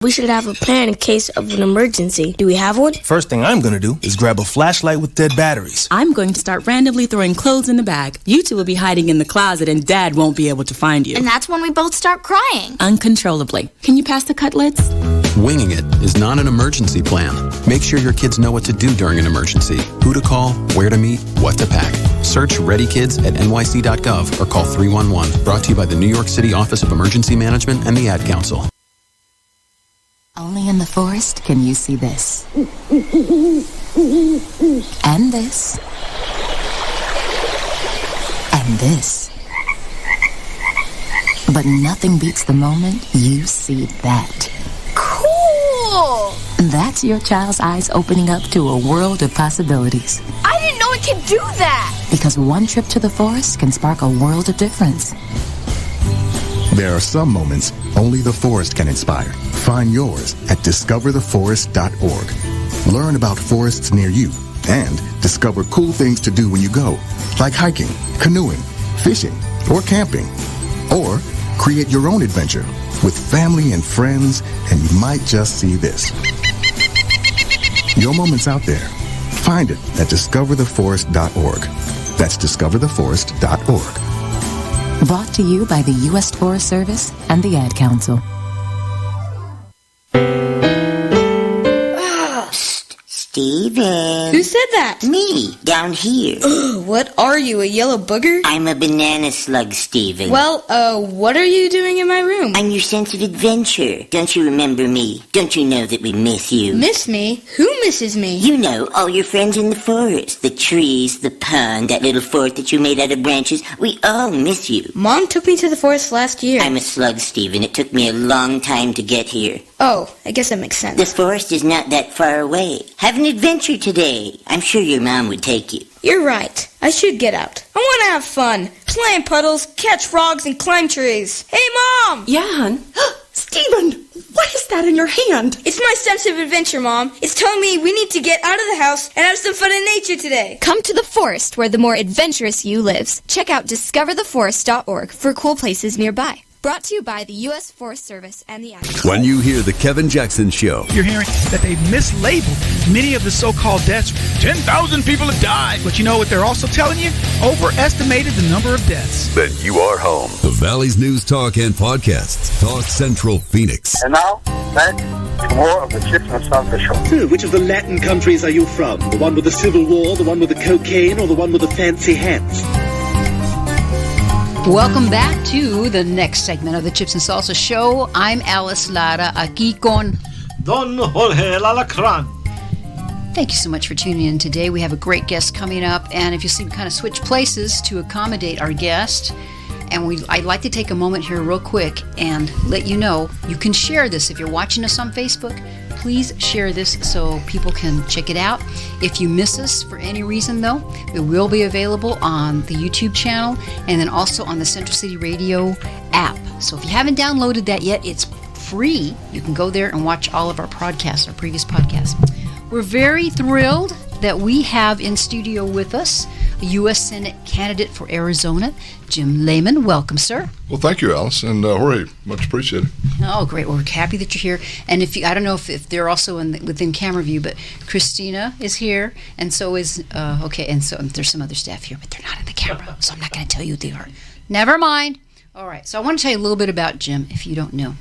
We should have a plan in case of an emergency. Do we have one? First thing I'm gonna do is grab a flashlight with dead batteries. I'm going to start randomly throwing clothes in the bag. You two will be hiding in the closet and Dad won't be able to find you. And that's when we both start crying. Uncontrollably. Can you pass the cutlets? Winging it is not an emergency plan. Make sure your kids know what to do during an emergency, who to call, where to meet, what to pack. Search Ready Kids at nyc.gov or call 311. Brought to you by the New York City Office of Emergency Management and the Ad Council. Only in the forest can you see this. And this. And this. But nothing beats the moment you see that. Cool! That's your child's eyes opening up to a world of possibilities. I didn't know it could do that! Because one trip to the forest can spark a world of difference. There are some moments only the forest can inspire. Find yours at discovertheforest.org. Learn about forests near you and discover cool things to do when you go, like hiking, canoeing, fishing, or camping. Or create your own adventure with family and friends, and you might just see this. Your moment's out there. Find it at discovertheforest.org. That's discovertheforest.org. Brought to you by the U.S. Forest Service and the Ad Council. Steven. Who said that? Me, down here. What are you, a yellow booger? I'm a banana slug, Steven. Well, what are you doing in my room? I'm your sense of adventure. Don't you remember me? Don't you know that we miss you? Miss me? Who misses me? You know, all your friends in the forest. The trees, the pond, that little fort that you made out of branches. We all miss you. Mom took me to the forest last year. I'm a slug, Steven. It took me a long time to get here. Oh, I guess that makes sense. The forest is not that far away. Have an adventure today. I'm sure your mom would take you. You're right. I should get out. I want to have fun. Play in puddles, catch frogs, and climb trees. Hey, Mom! Yeah, hon? Stephen, what is that in your hand? It's my sense of adventure, Mom. It's telling me we need to get out of the house and have some fun in nature today. Come to the forest where the more adventurous you lives. Check out discovertheforest.org for cool places nearby. Brought to you by the U.S. Forest Service and the Ad Council. When you hear the Kevin Jackson Show, you're hearing that they've mislabeled many of the so-called deaths. 10,000 people have died. But you know what they're also telling you? Overestimated the number of deaths. Then you are home. The Valley's News Talk and Podcasts. Talk Central Phoenix. And now, back to more of the Chips and Salsa Show. So, which of the Latin countries are you from? The one with the Civil War, the one with the cocaine, or the one with the fancy hats? Welcome back to the next segment of the Chips and Salsa Show. I'm Alice Lara, aquí con Don Jorge Lalacran. Thank you so much for tuning in today. We have a great guest coming up, and if you see, we kind of switch places to accommodate our guest. And I'd like to take a moment here real quick and let you know you can share this. If you're watching us on Facebook, please share this so people can check it out. If you miss us for any reason, though, it will be available on the YouTube channel and then also on the Central City Radio app. So if you haven't downloaded that yet, it's free. You can go there and watch all of our podcasts, our previous podcasts. We're very thrilled that we have in studio with us a U.S. Senate candidate for Arizona, Jim LAMON. Welcome, sir. Well, thank you, Alice, and Jorge, much appreciated. Oh, great. Well, we're happy that you're here. And if you, I don't know if they're also within camera view, but Christina is here, and so is, and so there's some other staff here, but they're not in the camera, so I'm not going to tell you who they are. Never mind. All right, so I want to tell you a little bit about Jim, if you don't know.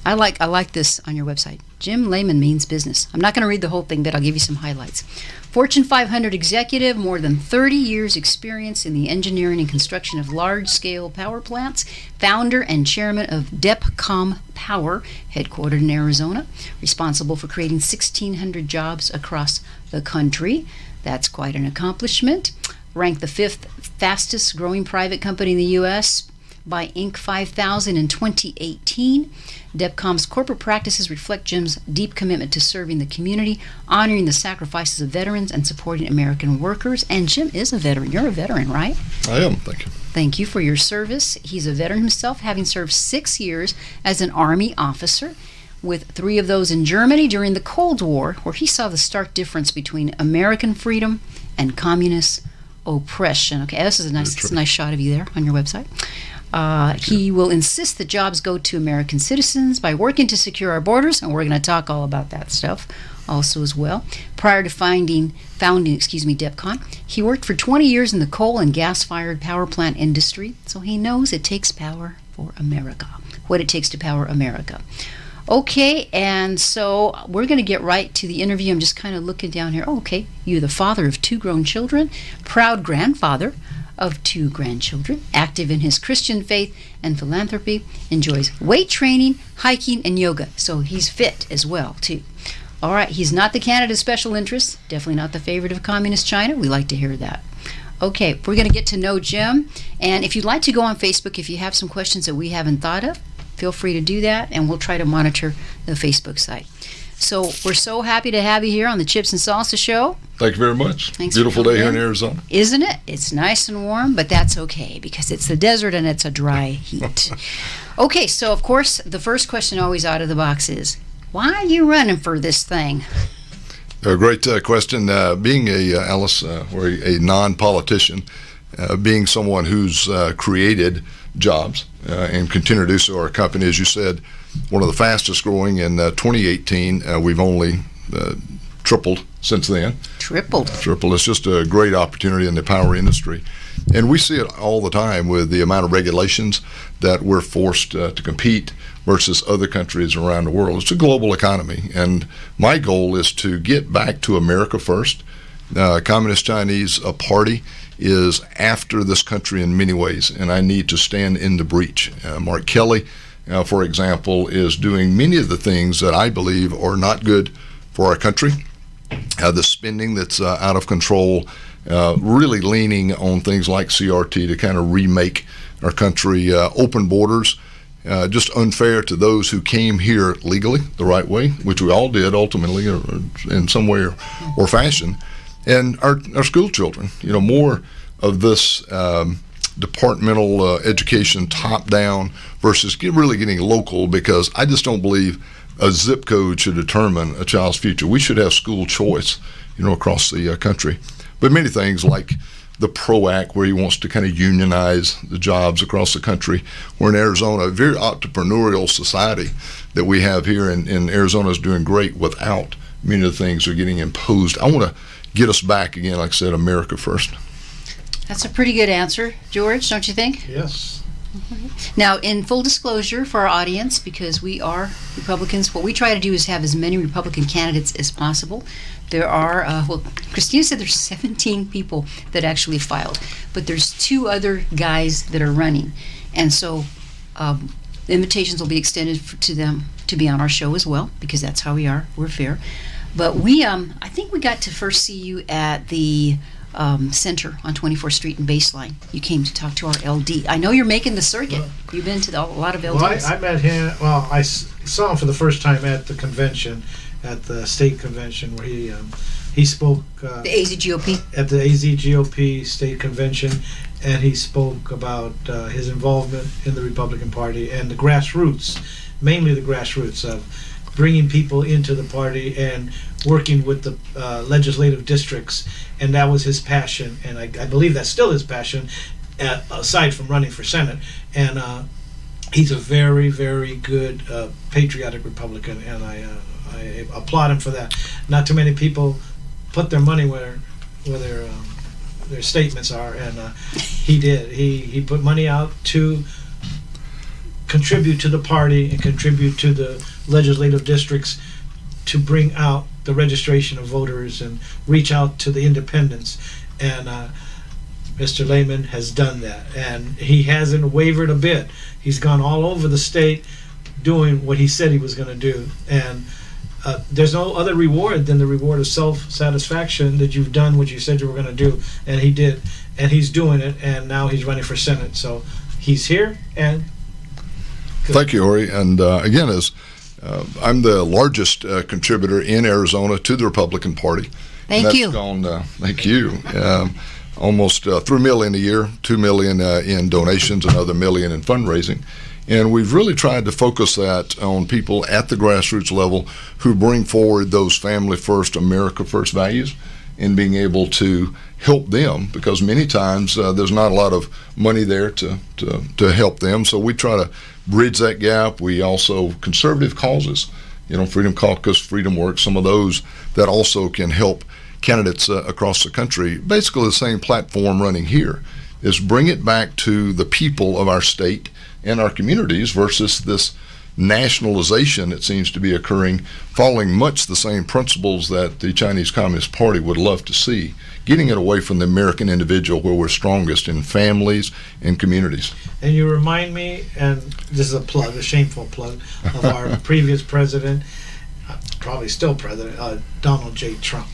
I like this on your website. Jim LAMON means business. I'm not going to read the whole thing, but I'll give you some highlights. Fortune 500 executive, more than 30 years experience in the engineering and construction of large-scale power plants, founder and chairman of DEPCOM Power, headquartered in Arizona, responsible for creating 1,600 jobs across the country. That's quite an accomplishment. Ranked the 5th fastest growing private company in the U.S. by Inc. 5000 in 2018. DEPCOM's corporate practices reflect Jim's deep commitment to serving the community, honoring the sacrifices of veterans, and supporting American workers. And Jim is a veteran. You're a veteran, right? I am, thank you. Thank you for your service. He's a veteran himself, having served 6 years as an Army officer, with 3 of those in Germany during the Cold War, where he saw the stark difference between American freedom and communist oppression. Okay, this is a nice shot of you there on your website. He will insist that jobs go to American citizens by working to secure our borders, and we're going to talk all about that stuff also as well. Prior to founding DEPCON, he worked for 20 years in the coal and gas-fired power plant industry, so he knows it takes power for America, what it takes to power America. Okay, and so we're going to get right to the interview. I'm just kind of looking down here. Oh, okay, you're the father of 2 grown children, proud grandfather of 2 grandchildren, active in his Christian faith and philanthropy, enjoys weight training, hiking, and yoga. So he's fit as well, too. All right, he's not the candidate of special interest, definitely not the favorite of Communist China. We like to hear that. Okay, we're going to get to know Jim. And if you'd like to go on Facebook, if you have some questions that we haven't thought of, feel free to do that, and we'll try to monitor the Facebook site. So we're so happy to have you here on the Chips and Salsa Show. Thank you very much. Thanks. Beautiful day here in Arizona. Isn't it? It's nice and warm, but that's okay because it's the desert and it's a dry heat. Okay, so of course, the first question always out of the box is, why are you running for this thing? A great question. Being Alice, or a non-politician, being someone who's created jobs and continue to do so. Our company, as you said, one of the fastest growing in 2018. We've only tripled since then. Tripled. It's just a great opportunity in the power industry. And we see it all the time with the amount of regulations that we're forced to compete versus other countries around the world. It's a global economy. And my goal is to get back to America first. Communist Chinese Party is after this country in many ways, and I need to stand in the breach. Mark Kelly, for example, is doing many of the things that I believe are not good for our country. The spending that's out of control, really leaning on things like CRT to kind of remake our country, open borders, just unfair to those who came here legally the right way, which we all did ultimately in some way or fashion. And our school children, more of this departmental education top down versus really getting local, because I just don't believe a zip code should determine a child's future. We should have school choice, across the country. But many things like the PRO Act, where he wants to kind of unionize the jobs across the country. We're in Arizona, a very entrepreneurial society that we have here, and Arizona is doing great without many of the things that are getting imposed. I want to get us back again, like I said, America first. That's a pretty good answer, George, don't you think? Yes. Now, in full disclosure for our audience, because we are Republicans, what we try to do is have as many Republican candidates as possible. There are, Christina said there's 17 people that actually filed, but there's 2 other guys that are running. And so invitations will be extended to them to be on our show as well, because that's how we are. We're fair. But we, I think we got to first see you at the center on 24th Street in Baseline. You came to talk to our LD. I know you're making the circuit. You've been to a lot of LDs. Well, I met him. Well, I saw him for the first time at the convention, at the state convention, where he spoke. The AZGOP? At the AZGOP state convention, and he spoke about his involvement in the Republican Party and the grassroots, mainly the grassroots of bringing people into the party and working with the legislative districts, and that was his passion, and I believe that's still his passion, aside from running for Senate. And he's a very, very good patriotic Republican, and I applaud him for that. Not too many people put their money where their statements are, and he did. He put money out to contribute to the party and contribute to the legislative districts to bring out the registration of voters and reach out to the independents. And Mr. LAMON has done that, and he hasn't wavered a bit. He's gone all over the state doing what he said he was going to do. And there's no other reward than the reward of self-satisfaction that you've done what you said you were going to do. And he did, and he's doing it, and now he's running for Senate. So he's here, and thank you, Ori. And again, as I'm the largest contributor in Arizona to the Republican Party. Thank you. Thank you. Almost $3 million a year, $2 million in donations, another $1 million in fundraising. And we've really tried to focus that on people at the grassroots level who bring forward those family first, America first values, and being able to help them, because many times there's not a lot of money there to help them. So we try to bridge that gap. We also, conservative causes, Freedom Caucus, Freedom Works, some of those that also can help candidates across the country. Basically the same platform running here is bring it back to the people of our state and our communities versus this nationalization that seems to be occurring, following much the same principles that the Chinese Communist Party would love to see, getting it away from the American individual where we're strongest in families and communities. And you remind me, and this is a plug, a shameful plug, of our previous president, probably still president, Donald J. Trump.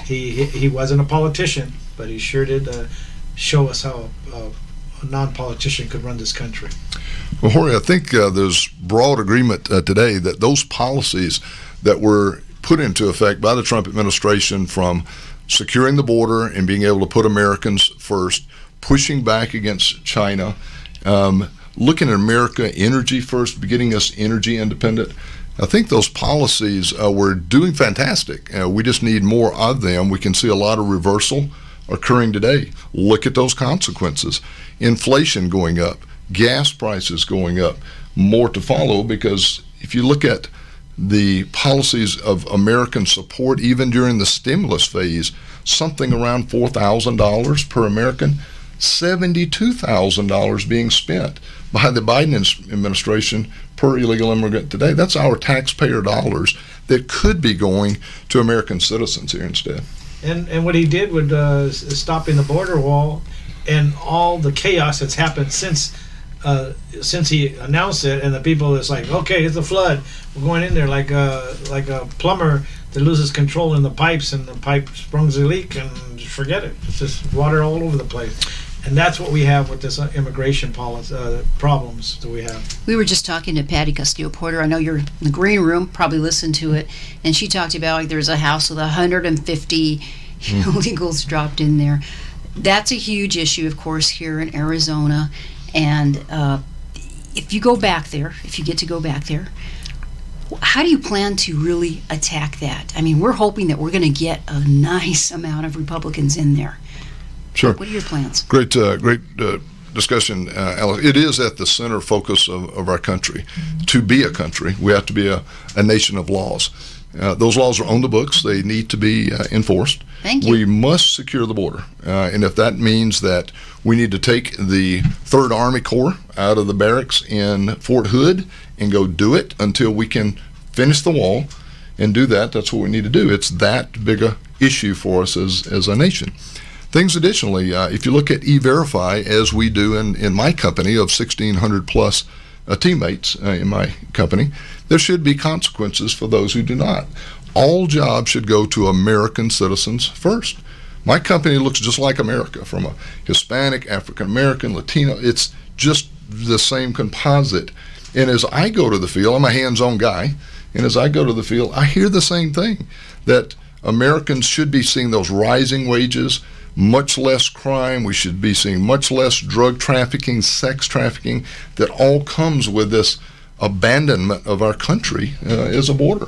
He wasn't a politician, but he sure did show us how a non-politician could run this country. Well, Jorge, I think there's broad agreement today that those policies that were put into effect by the Trump administration, from securing the border and being able to put Americans first, pushing back against China, looking at America energy first, getting us energy independent, I think those policies were doing fantastic. We just need more of them. We can see a lot of reversal occurring today. Look at those consequences. Inflation going up, gas prices going up, more to follow, because if you look at the policies of American support, even during the stimulus phase, something around $4,000 per American, $72,000 being spent by the Biden administration per illegal immigrant today. That's our taxpayer dollars that could be going to American citizens here instead. And what he did with stopping the border wall and all the chaos that's happened since he announced it, and the people is like, okay, it's a flood, we're going in there, like a plumber that loses control in the pipes, and the pipe springs a leak, and forget it. It's just water all over the place. And that's what we have with this immigration policy problems that we have. We were just talking to Patty Castillo-Porter. I know you're in the green room, probably listened to it, and she talked about like there's a house with 150 illegals dropped in there. That's a huge issue, of course, here in Arizona. And if you go back there, if you get to go back there, how do you plan to really attack that? I mean, we're hoping that we're going to get a nice amount of Republicans in there. Sure. What are your plans? Great discussion, Alex. It is at the center focus of our country. To be a country, we have to be a nation of laws. Those laws are on the books. They need to be enforced. Thank you. We must secure the border. And if that means that we need to take the 3rd Army Corps out of the barracks in Fort Hood and go do it until we can finish the wall and do that, that's what we need to do. It's that big a issue for us as a nation. Things additionally, if you look at E-Verify, as we do in my company of 1,600 plus teammates in my company, there should be consequences for those who do not. All jobs should go to American citizens first. My company looks just like America, from a Hispanic, African American, Latino. It's just the same composite. And as I go to the field, I'm a hands-on guy, and as I go to the field, I hear the same thing, that Americans should be seeing those rising wages, much less crime. We should be seeing much less drug trafficking, sex trafficking, that all comes with this abandonment of our country as a border.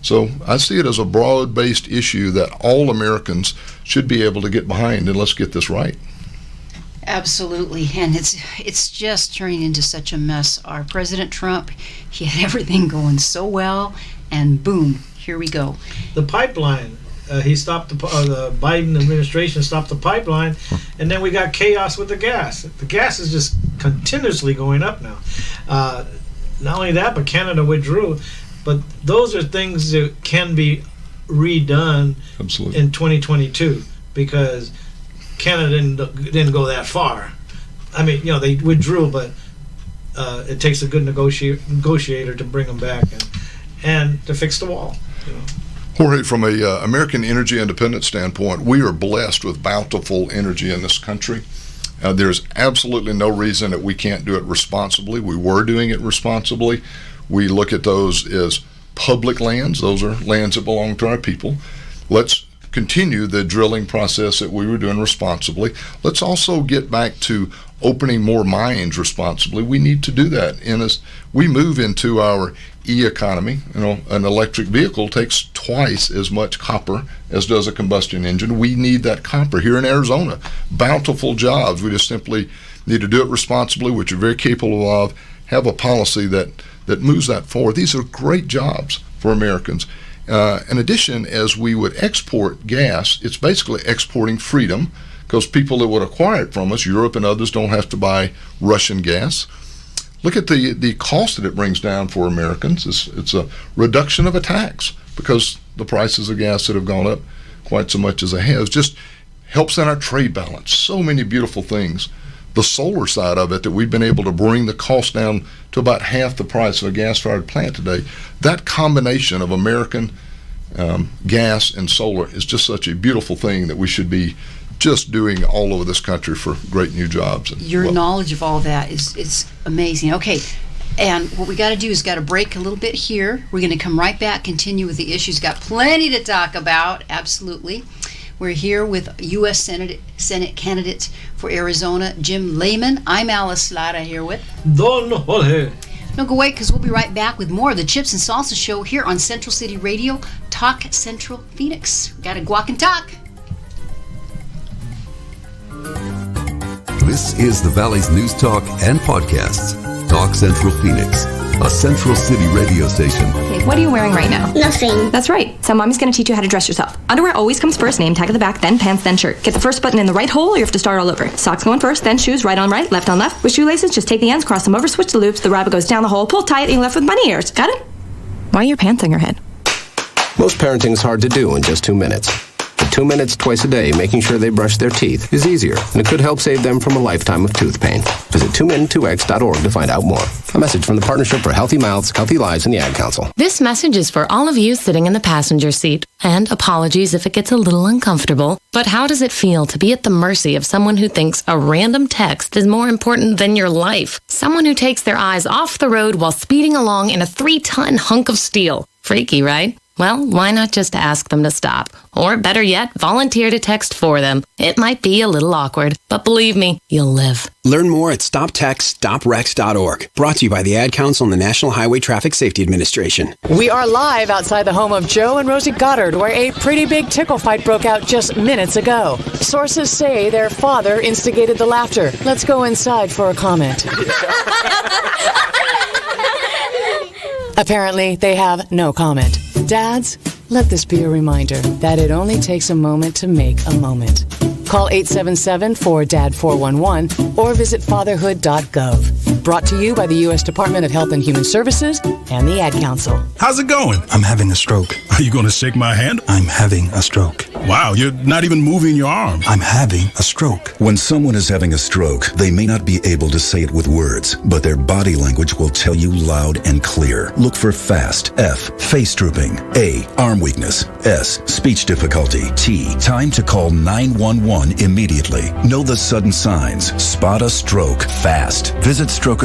So I see it as a broad-based issue that all Americans should be able to get behind, and let's get this right. Absolutely, and it's just turning into such a mess. Our President Trump, he had everything going so well, and boom, here we go. The pipeline. He stopped the Biden administration stopped the pipeline, and then we got chaos with the gas. The gas is just continuously going up now. Not only that, but Canada withdrew. But those are things that can be redone Absolutely. In 2022, because Canada didn't go that far. I mean, they withdrew, but it takes a good negotiator to bring them back and to fix the wall. Jorge, from a American energy independence standpoint, we are blessed with bountiful energy in this country. There's absolutely no reason that we can't do it responsibly. We were doing it responsibly. We look at those as public lands. Those are lands that belong to our people. Let's continue the drilling process that we were doing responsibly. Let's also get back to opening more mines responsibly. We need to do that. As we move into our e-economy, an electric vehicle takes twice as much copper as does a combustion engine. We need that copper here in Arizona. Bountiful jobs. We just simply need to do it responsibly, which we're very capable of, have a policy that moves that forward. These are great jobs for Americans. In addition, as we would export gas, it's basically exporting freedom, because people that would acquire it from us, Europe and others, don't have to buy Russian gas. Look at the cost that it brings down for Americans. It's a reduction of a tax, because the prices of gas that have gone up quite so much as it has just helps in our trade balance. So many beautiful things. The solar side of it, that we've been able to bring the cost down to about half the price of a gas-fired plant today. That combination of American gas and solar is just such a beautiful thing that we should be just doing all over this country for great new jobs. Your knowledge of all that is amazing. Okay, and what we got to do is got to break a little bit here. We're going to come right back, continue with the issues. Got plenty to talk about, absolutely. We're here with U.S. Senate candidate for Arizona, Jim LAMON. I'm Alice Lara here with Don Jorge. Don't go away, because we'll be right back with more of the Chips and Salsa Show here on Central City Radio, Talk Central Phoenix. We got to guac and talk. This is the Valley's News Talk and Podcasts. Talk Central Phoenix, a Central City radio station. Okay, what are you wearing right now? Nothing. That's right. So mommy's going to teach you how to dress yourself. Underwear always comes first, name tag at the back, then pants, then shirt. Get the first button in the right hole or you have to start all over. Socks going first, then shoes, right on right, left on left. With shoelaces, just take the ends, cross them over, switch the loops, the rabbit goes down the hole, pull tight, and you're left with bunny ears. Got it? Why are your pants on your head? Most parenting's hard to do in just 2 minutes. But 2 minutes twice a day making sure they brush their teeth is easier, and it could help save them from a lifetime of tooth pain. Visit 2min2x.org to find out more. A message from the Partnership for Healthy Mouths, Healthy Lives, and the Ad Council. This message is for all of you sitting in the passenger seat. And apologies if it gets a little uncomfortable. But how does it feel to be at the mercy of someone who thinks a random text is more important than your life? Someone who takes their eyes off the road while speeding along in a 3-ton hunk of steel. Freaky, right? Well, why not just ask them to stop? Or better yet, volunteer to text for them. It might be a little awkward, but believe me, you'll live. Learn more at stoptextstoprex.org. Brought to you by the Ad Council and the National Highway Traffic Safety Administration. We are live outside the home of Joe and Rosie Goddard, where a pretty big tickle fight broke out just minutes ago. Sources say their father instigated the laughter. Let's go inside for a comment. Apparently, they have no comment. Dads, let this be a reminder that it only takes a moment to make a moment. Call 877-4DAD-411 or visit fatherhood.gov. Brought to you by the U.S. Department of Health and Human Services and the Ad Council. How's it going? I'm having a stroke. Are you going to shake my hand? I'm having a stroke. Wow, you're not even moving your arm. I'm having a stroke. When someone is having a stroke, they may not be able to say it with words, but their body language will tell you loud and clear. Look for FAST. F, face drooping. A, arm weakness. S, speech difficulty. T, time to call 911 immediately. Know the sudden signs. Spot a stroke fast. Visit strokeassociation.com.